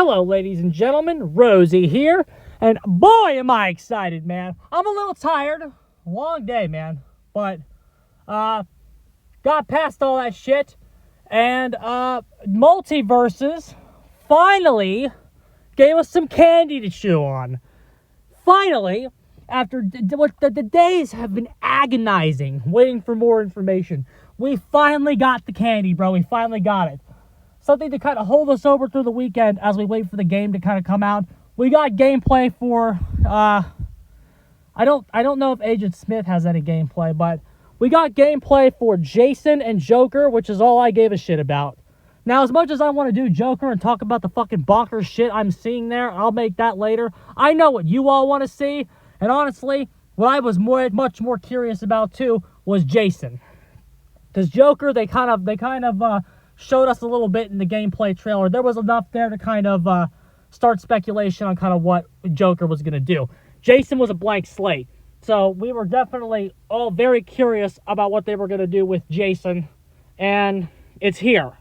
Hello, ladies and gentlemen. Rosie here. And boy, am I excited, man. I'm a little tired. Long day, man. But, got past all that shit. And, Multiversus finally gave us some candy to chew on. Finally, after the days have been agonizing, waiting for more information, we finally got the candy, bro. We finally got it. Something to kind of hold us over through the weekend as we wait for the game to kind of come out. We got gameplay for, I don't know if Agent Smith has any gameplay, but we got gameplay for Jason and Joker, which is all I gave a shit about. Now, as much as I want to do Joker and talk about the fucking bonkers shit I'm seeing there, I'll make that later. I know what you all want to see, and honestly, what I was much more curious about too was Jason. Because Joker, they kind of showed us a little bit in the gameplay trailer. There was enough there to kind of start speculation on kind of what Joker was going to do. Jason was a blank slate. So we were definitely all very curious about what they were going to do with Jason. And it's here.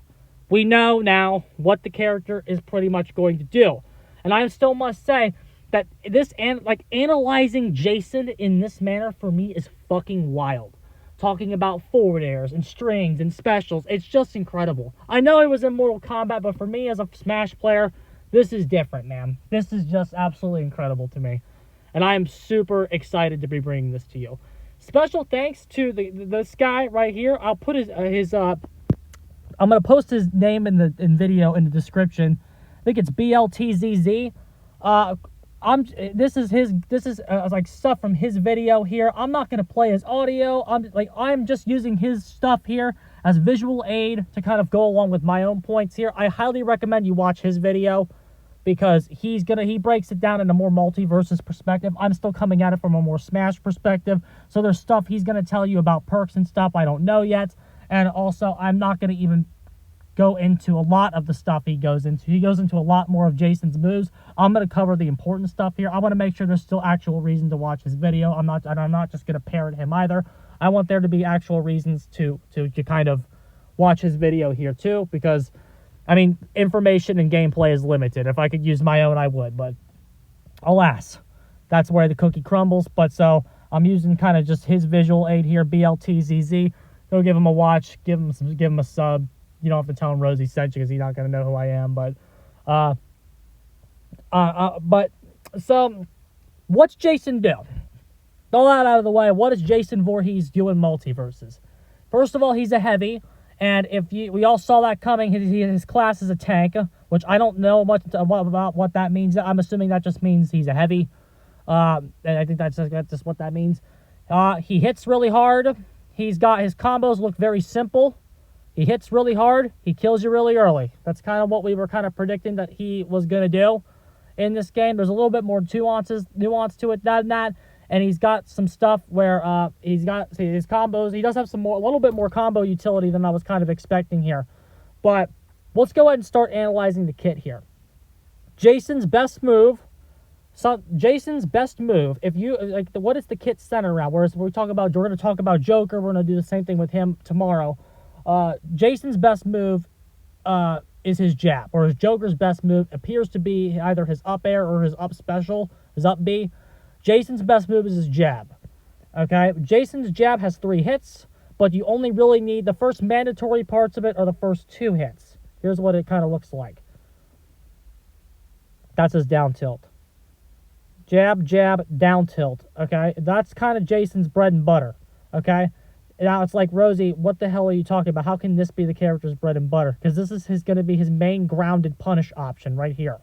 We know now what the character is pretty much going to do. And I still must say that analyzing Jason in this manner for me is fucking wild. Talking about forward airs and strings and specials. It's just incredible. I know it was in Mortal Kombat, but for me as a Smash player, this is different, man. This is just absolutely incredible to me. And I am super excited to be bringing this to you. Special thanks to this guy right here. I'll put I'm going to post his name in video in the description. I think it's BLTZZ. This is like stuff from his video here. I'm not going to play his audio. I'm just using his stuff here as visual aid to kind of go along with my own points here. I highly recommend you watch his video because he breaks it down in a more Multiversus perspective. I'm still coming at it from a more Smash perspective. So there's stuff he's going to tell you about perks and stuff I don't know yet. And also, I'm not going to even go into a lot of the stuff he goes into. He goes into a lot more of Jason's moves. I'm going to cover the important stuff here. I want to make sure there's still actual reason to watch his video. I'm not just going to parrot him either. I want there to be actual reasons to kind of watch his video here too, because, I mean, information and gameplay is limited. If I could use my own, I would, but alas, that's where the cookie crumbles. But so I'm using kind of just his visual aid here, BLTZZ. Go give him a watch, give him a sub. You don't have to tell him Rosie sent you because he's not going to know who I am. But so what's Jason do? All that out of the way. What does Jason Voorhees do in Multiversus? First of all, he's a heavy, and we all saw that coming. His class is a tank, which I don't know much about what that means. I'm assuming that just means he's a heavy. And I think that's just what that means. He hits really hard. He's got his combos look very simple. He hits really hard. He kills you really early. That's kind of what we were kind of predicting that he was going to do in this game. There's a little bit more nuance to it than that. And he's got some stuff where he's got his combos. He does have a little bit more combo utility than I was kind of expecting here. But let's go ahead and start analyzing the kit here. Jason's best move. If you what is the kit centered around? Whereas we're going to talk about Joker. We're going to do the same thing with him tomorrow. Jason's best move is his jab, whereas Joker's best move appears to be either his up air or his up special, his up B. Jason's best move is his jab. Okay, Jason's jab has 3 hits, but you only really need the first mandatory parts of it are the first 2 hits. Here's what it kind of looks like. That's his down tilt. Jab, jab, down tilt, okay? That's kind of Jason's bread and butter, okay? Now, it's like, Rosie, what the hell are you talking about? How can this be the character's bread and butter? Because this is going to be his main grounded punish option right here.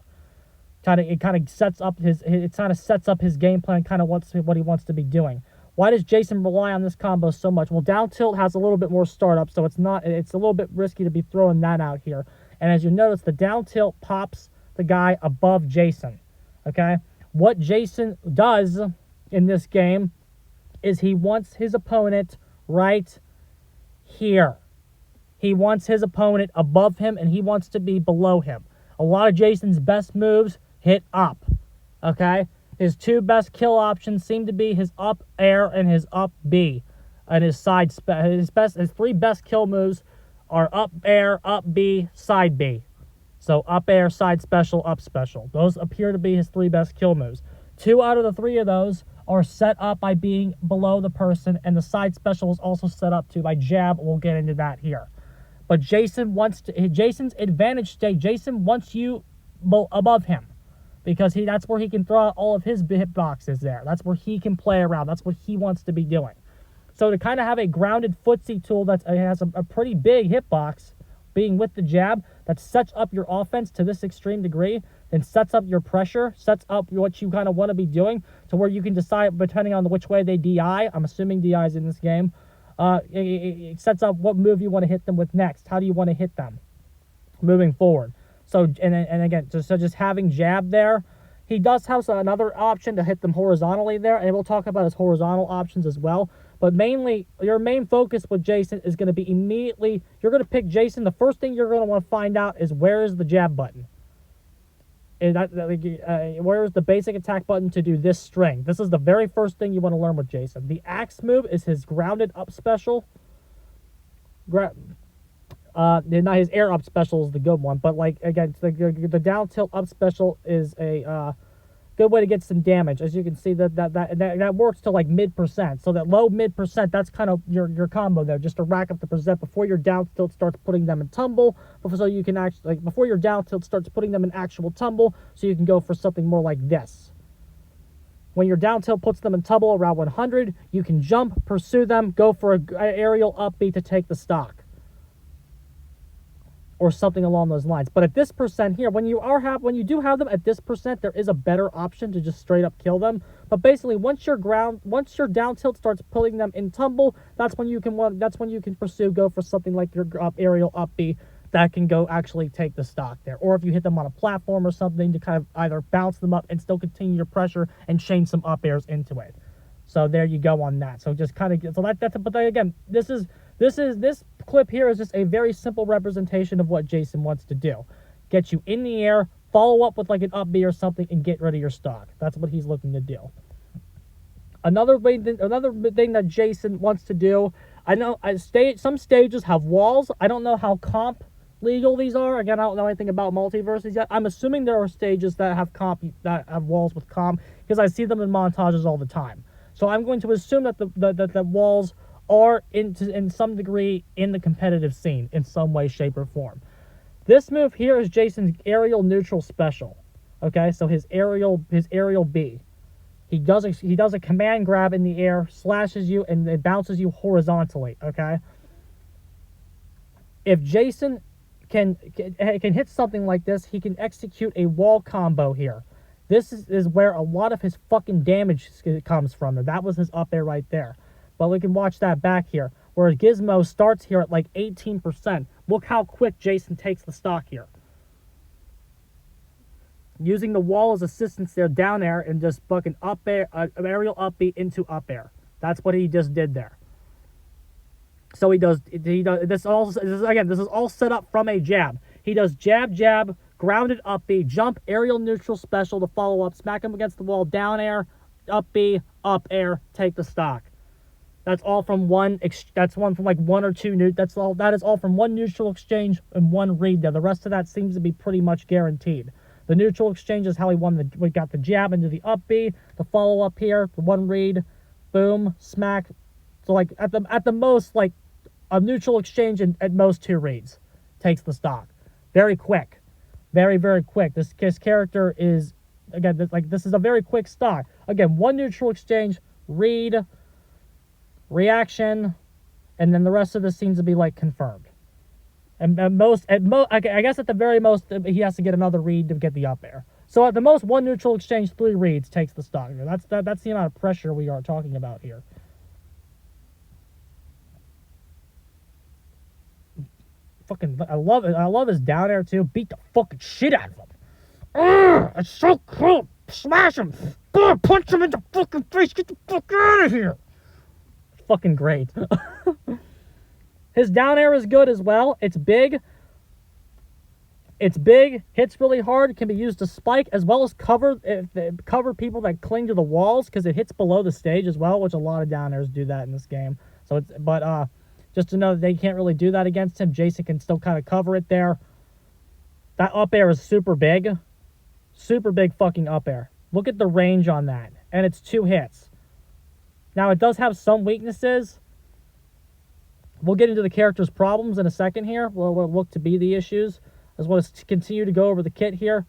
It kind of sets up his game plan, kind of what he wants to be doing. Why does Jason rely on this combo so much? Well, down tilt has a little bit more startup, so it's a little bit risky to be throwing that out here. And as you notice, the down tilt pops the guy above Jason, okay? What Jason does in this game is he wants his opponent right here. He wants his opponent above him, and he wants to be below him. A lot of Jason's best moves hit up, okay? His 2 best kill options seem to be his up air and his up B, and his 3 best kill moves are up air, up B, side B. So up air, side special, up special. Those appear to be his 3 best kill moves. 2 out of the 3 of those are set up by being below the person, and the side special is also set up by jab. We'll get into that here. But Jason's advantage state, Jason wants you above him, because that's where he can throw out all of his hitboxes there. That's where he can play around. That's what he wants to be doing. So to kind of have a grounded footsie tool that has a pretty big hitbox, being with the jab, that sets up your offense to this extreme degree, and sets up your pressure, sets up what you kind of want to be doing, to where you can decide, depending on which way they DI, I'm assuming DI is in this game, it sets up what move you want to hit them with next. How do you want to hit them moving forward? So, and again, so just having jab there, he does have another option to hit them horizontally there, and we'll talk about his horizontal options as well. But mainly, your main focus with Jason is going to be immediately, you're going to pick Jason. The first thing you're going to want to find out is, where is the jab button? Where is the basic attack button to do this string? This is the very first thing you want to learn with Jason. The axe move is his grounded up special. Not his air up special is the good one, but like again, the down tilt up special is a good way to get some damage. As you can see, that works to like mid%. So that low mid%, that's kind of your combo there, just to rack up the percent before your down tilt starts putting them in tumble. So you can actually, like, before your down tilt starts putting them in actual tumble, so you can go for something more like this. When your down tilt puts them in tumble around 100, you can jump, pursue them, go for an aerial up B to take the stock, or something along those lines. But at this percent here, when you do have them at this percent, there is a better option to just straight up kill them. But basically, once your down tilt starts pulling them in tumble, that's when you can pursue, go for something like your aerial up B that can go actually take the stock there. Or if you hit them on a platform or something, to kind of either bounce them up and still continue your pressure and chain some up airs into it. So there you go on that. So just kind of, but again, this clip here is just a very simple representation of what Jason wants to do. Get you in the air, follow up with like an up B or something, and get rid of your stock. That's what he's looking to do. Another thing that Jason wants to do, I know some stages have walls. I don't know how comp legal these are. Again, I don't know anything about Multiversus yet. I'm assuming there are stages that have walls with comp, because I see them in montages all the time. So I'm going to assume that the walls are in some degree in the competitive scene in some way, shape, or form. This move here is Jason's aerial neutral special. Okay, so his aerial B. He does a command grab in the air, slashes you, and it bounces you horizontally. Okay. If Jason can hit something like this, he can execute a wall combo here. This is where a lot of his fucking damage comes from. That was his up air right there. But we can watch that back here, where Gizmo starts here at like 18%. Look how quick Jason takes the stock here. Using the wall as assistance there, down air, and just fucking up air, aerial up B into up air. That's what he just did there. So he does this is all set up from a jab. He does jab, grounded up B, jump, aerial neutral special to follow up, smack him against the wall, down air, up B, up air, take the stock. That's all from one. That's one from like one or two. That is all from one neutral exchange and one read there. The rest of that seems to be pretty much guaranteed. The neutral exchange is how we got the jab into the up B, the follow up here, the one read, boom, smack. So like at the most, like a neutral exchange and at most 2 reads takes the stock. Very quick, very quick. This character is, again, this is a very quick stock. Again, one neutral exchange, read, reaction, and then the rest of this seems to be like confirmed. And I guess at the very most, he has to get another read to get the up air. So at the most, one neutral exchange, 3 reads takes the stock. That's the amount of pressure we are talking about here. Fucking, I love it. I love his down air too. Beat the fucking shit out of him. It's so cool. Smash him. Punch him in the fucking face. Get the fuck out of here. It's fucking great. His down air is good as well. It's big. Hits really hard. Can be used to spike as well as cover people that cling to the walls, because it hits below the stage as well, which a lot of down airs do that in this game. So just to know that they can't really do that against him. Jason can still kind of cover it there. That up air is super big. Super big fucking up air. Look at the range on that. And it's 2 hits. Now, it does have some weaknesses. We'll get into the character's problems in a second here. We'll look to be the issues. I just want to continue to go over the kit here.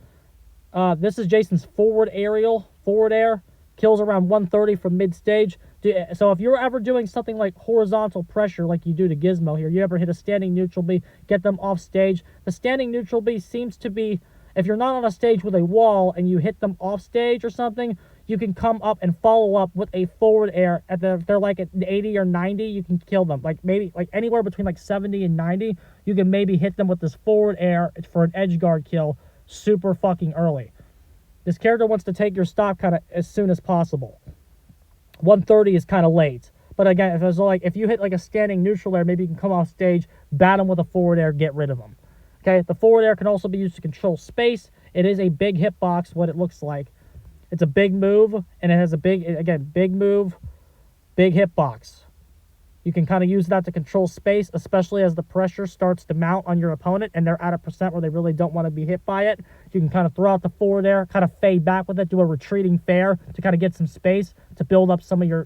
This is Jason's forward air. Kills around 130 from mid-stage. So if you're ever doing something like horizontal pressure like you do to Gizmo here, you ever hit a standing neutral B, get them off stage. The standing neutral B seems to be, if you're not on a stage with a wall and you hit them off stage or something, you can come up and follow up with a forward air. If they're like at 80 or 90, you can kill them. Like maybe like anywhere between like 70 and 90, you can maybe hit them with this forward air for an edge guard kill super fucking early. This character wants to take your stock kind of as soon as possible. 130 is kind of late. But again, if it was like if you hit like a standing neutral air, maybe you can come off stage, bat him with a forward air, get rid of him. Okay, the forward air can also be used to control space. It is a big hitbox, what it looks like. It's a big move, and it has a big move, big hitbox. You can kind of use that to control space, especially as the pressure starts to mount on your opponent, and they're at a percent where they really don't want to be hit by it. You can kind of throw out the forward air, kind of fade back with it, do a retreating fair to kind of get some space to build up some of your,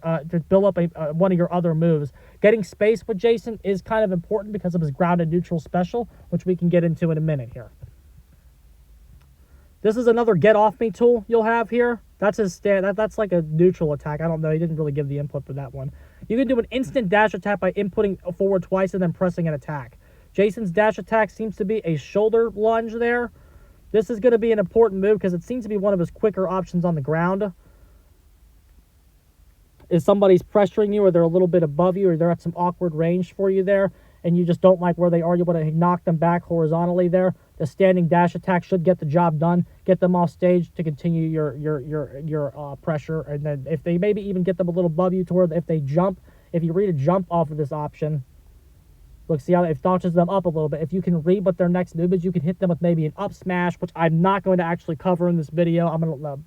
one of your other moves. Getting space with Jason is kind of important because of his grounded neutral special, which we can get into in a minute here. This is another get off me tool you'll have here. That's his that's like a neutral attack. I don't know. He didn't really give the input for that one. You can do an instant dash attack by inputting forward twice and then pressing an attack. Jason's dash attack seems to be a shoulder lunge there. This is going to be an important move because it seems to be one of his quicker options on the ground. If somebody's pressuring you or they're a little bit above you or they're at some awkward range for you there and you just don't like where they are, you want to knock them back horizontally there. The standing dash attack should get the job done, get them off stage to continue your pressure, and then if they maybe even get them a little above you to where if they jump, if you read a jump off of this option, look, see how it notches them up a little bit. If you can read what their next move is, you can hit them with maybe an up smash, which I'm not going to actually cover in this video.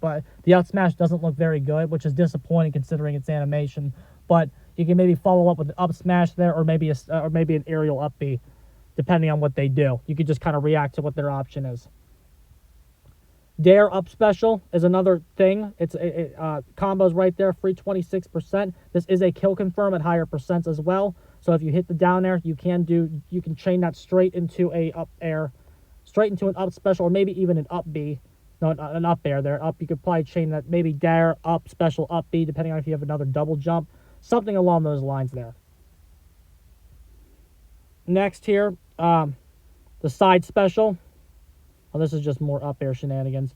But the up smash doesn't look very good, which is disappointing considering its animation. But you can maybe follow up with an up smash there, or maybe an aerial up B, depending on what they do. You could just kind of react to what their option is. Dare up special is another thing. It's combos right there, free 26%. This is a kill confirm at higher percents as well. So if you hit the down air, you can chain that straight into a up air, straight into an up special, or maybe even an up B. No, an up air there. Up, you could probably chain that maybe dare up special up B, depending on if you have another double jump. Something along those lines there. Next here, the side special. Oh, this is just more up air shenanigans.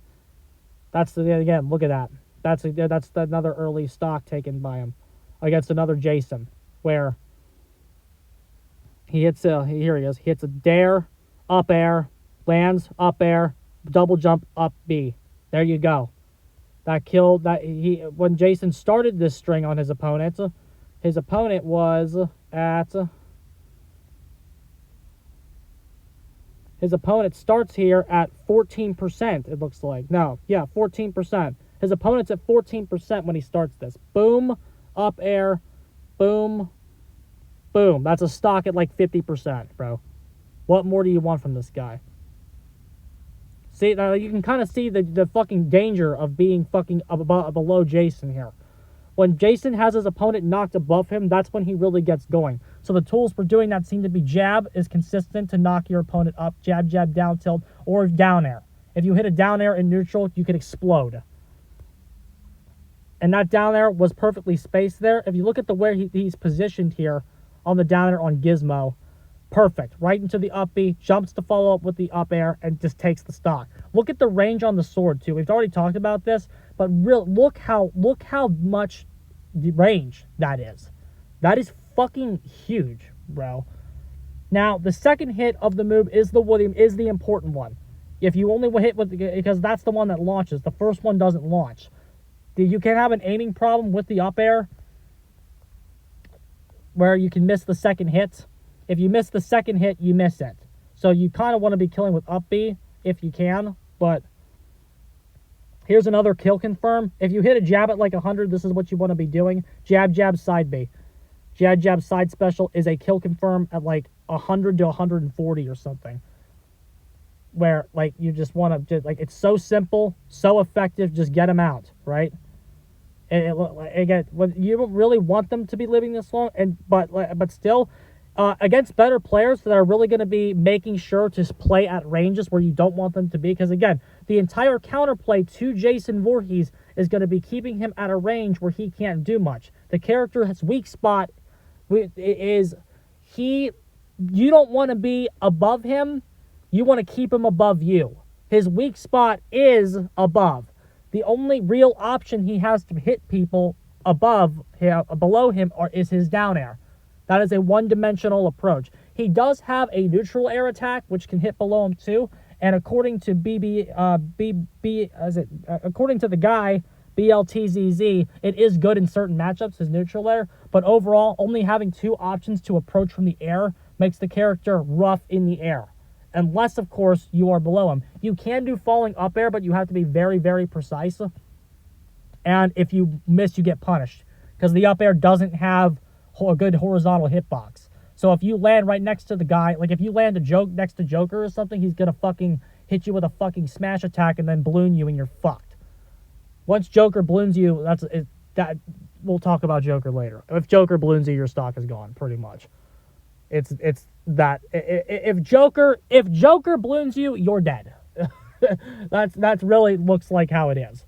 That's again, look at that. That's another early stock taken by him against another Jason, where he hits here he is. He hits a dare, up air, lands, up air, double jump, up B. There you go. That killed that when Jason started this string on his opponent was at his opponent starts here at 14%, it looks like. No, yeah, 14%. His opponent's at 14% when he starts this. Boom, up air, boom, boom. That's a stock at like 50%, bro. What more do you want from this guy? See, now you can kind of see the fucking danger of being fucking below Jason here. When Jason has his opponent knocked above him, that's when he really gets going. So the tools for doing that seem to be jab is consistent to knock your opponent up, jab, jab, down tilt, or down air. If you hit a down air in neutral, you could explode. And that down air was perfectly spaced there. If you look at the way he's positioned here on the down air on Gizmo, perfect. Right into the up B, jumps to follow up with the up air, and just takes the stock. Look at the range on the sword, too. We've already talked about this, but look how much range that is. That is fucking huge, bro. Now, the second hit of the move is the important one. If you only hit with because that's the one that launches. The first one doesn't launch. You can have an aiming problem with the up air where you can miss the second hit. If you miss the second hit, you miss it. So you kind of want to be killing with up B if you can, but here's another kill confirm. If you hit a jab at like 100, this is what you want to be doing. Jab, jab, side B. Jab, jab, side special is a kill confirm at like 100 to 140 or something. where like you just want to just like it's so simple, so effective, just get them out, right? And again, you don't really want them to be living this long, but still, against better players that are really going to be making sure to play at ranges where you don't want them to be, because again, the entire counterplay to Jason Voorhees is going to be keeping him at a range where he can't do much. The character's weak spot is you don't want to be above him. You want to keep him above you. His weak spot is above. The only real option he has to hit people below him is his down air. That is a one-dimensional approach. He does have a neutral air attack, which can hit below him too. And according to according to the guy, BLTZZ, it is good in certain matchups, his neutral air. But overall, only having two options to approach from the air makes the character rough in the air. Unless, of course, you are below him. You can do falling up air, but you have to be very, very precise. And if you miss, you get punished. Because the up air doesn't have a good horizontal hitbox. So if you land right next to the guy, like if you land next to Joker or something, he's going to fucking hit you with a fucking smash attack and then balloon you and you're fucked. Once Joker balloons you, that we'll talk about Joker later. If Joker balloons you, your stock is gone, pretty much. It's that if Joker balloons you, you're dead. that's really looks like how it is.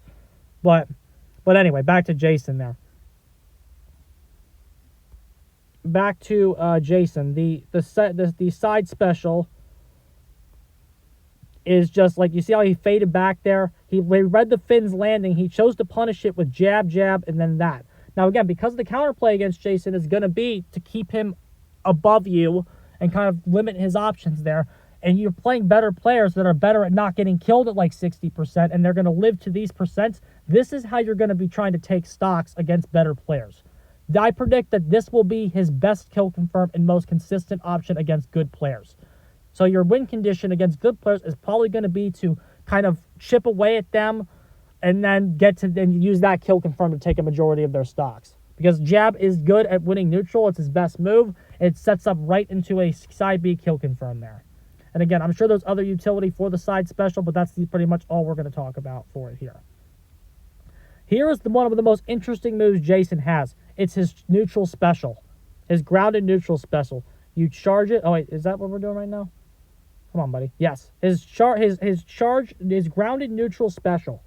But anyway, back to Jason there. Back to Jason. The side special is just like, you see how he faded back there? He read the Finn's landing. He chose to punish it with jab, and then that. Now again, because the counterplay against Jason is going to be to keep him above you and kind of limit his options there, and you're playing better players that are better at not getting killed at like 60%, and they're going to live to these percents, this is how you're going to be trying to take stocks against better players. I predict that this will be his best kill confirm and most consistent option against good players. So your win condition against good players is probably going to be to kind of chip away at them and then use that kill confirm to take a majority of their stocks. Because jab is good at winning neutral. It's his best move. It sets up right into a side B kill confirm there. And again, I'm sure there's other utility for the side special, but that's pretty much all we're going to talk about for it here. Here is one of the most interesting moves Jason has. It's his neutral special. His grounded neutral special. You charge it. Oh, wait. Is that what we're doing right now? Come on, buddy. Yes. His grounded neutral special.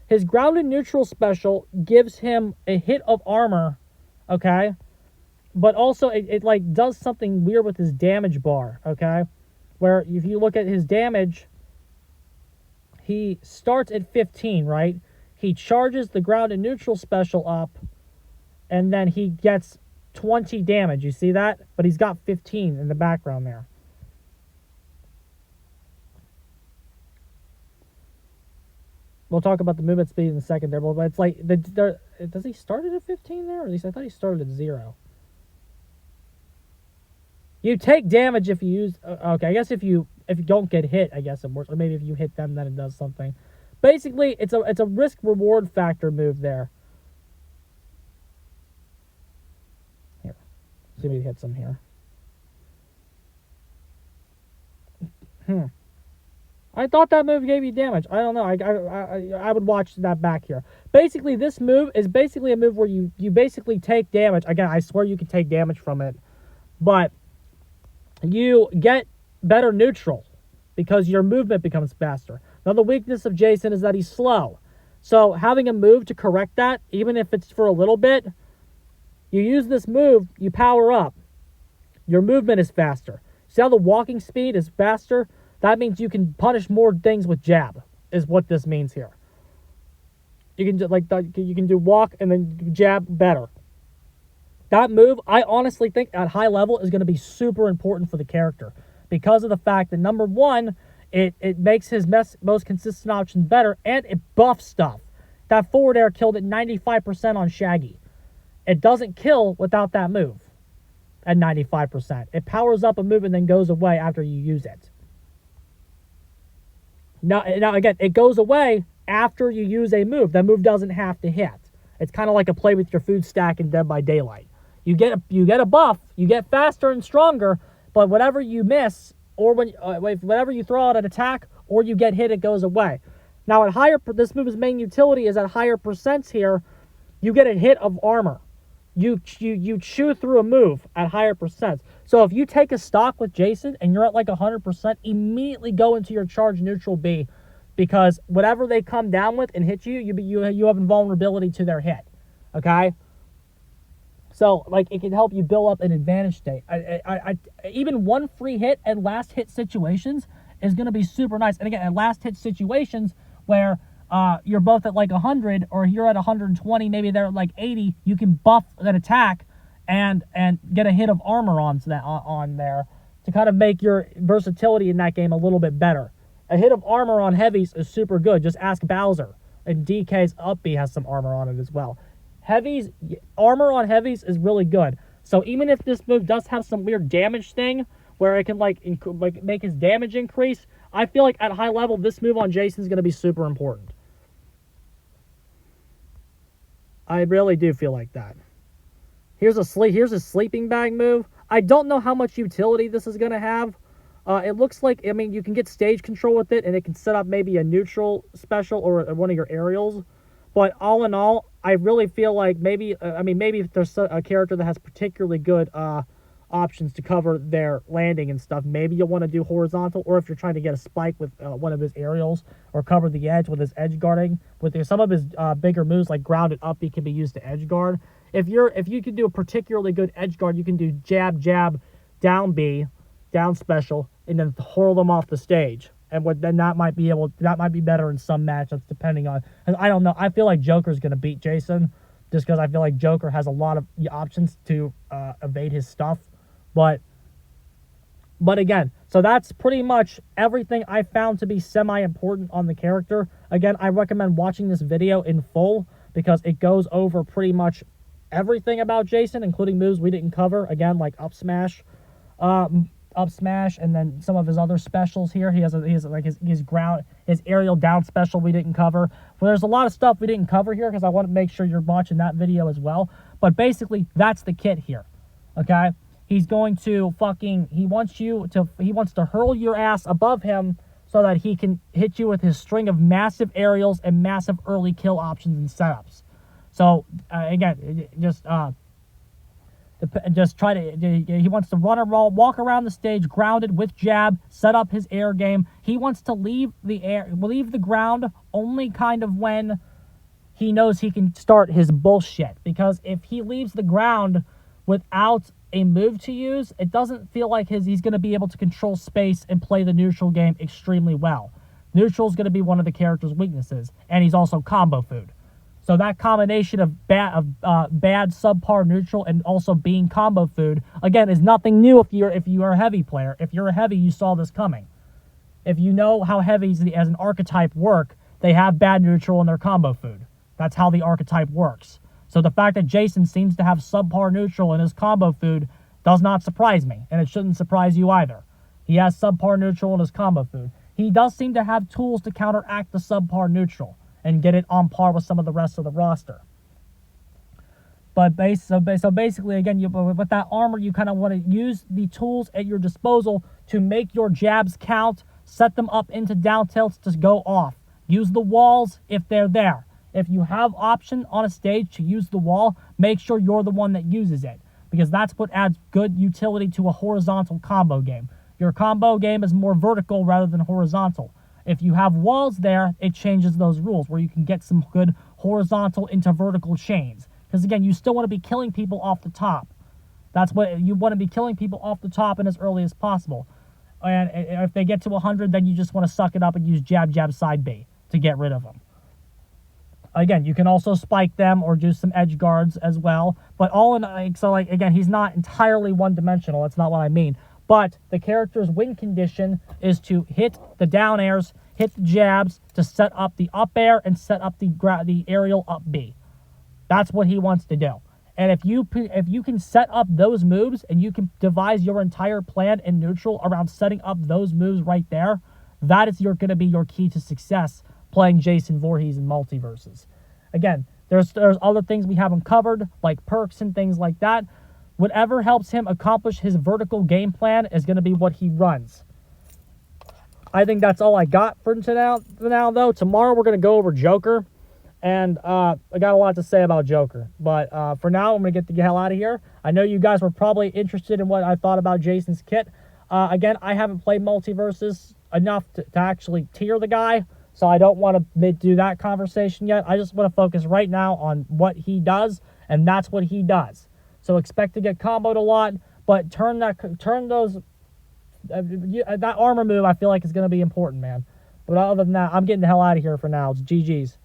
His grounded neutral special gives him a hit of armor, okay? But also, it like does something weird with his damage bar, okay? Where if you look at his damage, he starts at 15, right? He charges the grounded neutral special up, and then he gets 20 damage. You see that? But he's got 15 in the background there. We'll talk about the movement speed in a second there, but it's like, does he start at 15 there? Or at least I thought he started at 0. You take damage if you use, okay, I guess if you don't get hit, I guess it works. Or maybe if you hit them, then it does something. Basically, it's a risk-reward factor move there. Here. See if we hit some here. I thought that move gave you damage. I don't know. I would watch that back here. Basically, this move is basically a move where you basically take damage. Again, I swear you can take damage from it. But you get better neutral because your movement becomes faster. Now, the weakness of Jason is that he's slow. So having a move to correct that, even if it's for a little bit, you use this move, you power up. Your movement is faster. See how the walking speed is faster? That means you can punish more things with jab, is what this means here. You can you can do walk and then jab better. That move, I honestly think at high level is going to be super important for the character because of the fact that, number one, it makes his most consistent option better, and it buffs stuff. That forward air killed at 95% on Shaggy. It doesn't kill without that move at 95%. It powers up a move and then goes away after you use it. Now again, it goes away after you use a move. That move doesn't have to hit. It's kind of like a play with your food stack in Dead by Daylight. You get a buff, you get faster and stronger, but whatever you miss, or whenever you throw out an attack, or you get hit, it goes away. Now, at higher, this move's main utility is at higher percents here, you get a hit of armor. You chew through a move at higher percents. So if you take a stock with Jason and you're at like 100%, immediately go into your charge neutral B, because whatever they come down with and hit you, you have invulnerability to their hit. Okay? So, like, it can help you build up an advantage state. Even one free hit and last hit situations is going to be super nice. And again, at last hit situations where you're both at like 100 or you're at 120, maybe they're at like 80, you can buff an attack and get a hit of armor on there to kind of make your versatility in that game a little bit better. A hit of armor on heavies is super good. Just ask Bowser. And DK's up B has some armor on it as well. Heavies, armor on heavies is really good. So even if this move does have some weird damage thing where it can like make his damage increase, I feel like at high level this move on Jason is going to be super important. I really do feel like that. Here's a sleeping bag move. I don't know how much utility this is going to have. It looks like, I mean, you can get stage control with it, and it can set up maybe a neutral special or one of your aerials. But all in all, I really feel like maybe if there's a character that has particularly good options to cover their landing and stuff, maybe you'll want to do horizontal, or if you're trying to get a spike with one of his aerials, or cover the edge with his edge guarding. Some of his bigger moves, like grounded up, he can be used to edge guard. If you can do a particularly good edge guard, you can do jab, down B, down special, and then hurl them off the stage. And then that might be better in some matchups, depending on. I don't know. I feel like Joker's gonna beat Jason, just because I feel like Joker has a lot of options to evade his stuff. But again, so that's pretty much everything I found to be semi-important on the character. Again, I recommend watching this video in full because it goes over pretty much everything about Jason, including moves we didn't cover. Again, like up smash, and then some of his other specials here. He has his aerial down special we didn't cover. Well, there's a lot of stuff we didn't cover here because I want to make sure you're watching that video as well. But basically, that's the kit here. Okay? He's going to he wants to hurl your ass above him so that he can hit you with his string of massive aerials and massive early kill options and setups. So, again, he wants to walk around the stage grounded with jab, set up his air game. He wants to leave the ground only kind of when he knows he can start his bullshit. Because if he leaves the ground without a move to use, it doesn't feel like he's going to be able to control space and play the neutral game extremely well. Neutral is going to be one of the character's weaknesses, and he's also combo food. So that combination of bad subpar neutral and also being combo food, again, is nothing new if you are a heavy player. If you're a heavy, you saw this coming. If you know how heavies as an archetype work, they have bad neutral and they're combo food. That's how the archetype works. So the fact that Jason seems to have subpar neutral in his combo food does not surprise me, and it shouldn't surprise you either. He has subpar neutral in his combo food. He does seem to have tools to counteract the subpar neutral and get it on par with some of the rest of the roster. But so basically, again, with that armor, you kind of want to use the tools at your disposal to make your jabs count, set them up into down tilts to go off. Use the walls if they're there. If you have option on a stage to use the wall, make sure you're the one that uses it, because that's what adds good utility to a horizontal combo game. Your combo game is more vertical rather than horizontal. If you have walls there, it changes those rules where you can get some good horizontal into vertical chains. Because again, you still want to be killing people off the top. That's what you want to be, killing people off the top and as early as possible. And if they get to 100, then you just want to suck it up and use jab, side B to get rid of them. Again, you can also spike them or do some edge guards as well. But again, he's not entirely one-dimensional. That's not what I mean. But the character's win condition is to hit the down airs, hit the jabs, to set up the up air and set up the aerial up B. That's what he wants to do. And if you can set up those moves and you can devise your entire plan in neutral around setting up those moves right there, that is going to be your key to success playing Jason Voorhees in Multiversus. Again, there's other things we haven't covered, like perks and things like that. Whatever helps him accomplish his vertical game plan is going to be what he runs. I think that's all I got for now though. Tomorrow we're going to go over Joker. And I got a lot to say about Joker. But for now, I'm going to get the hell out of here. I know you guys were probably interested in what I thought about Jason's kit. Again, I haven't played Multiversus enough to actually tier the guy. So I don't want to do that conversation yet. I just want to focus right now on what he does. And that's what he does. So expect to get comboed a lot. But that armor move I feel like is going to be important, man. But other than that, I'm getting the hell out of here for now. It's GG's.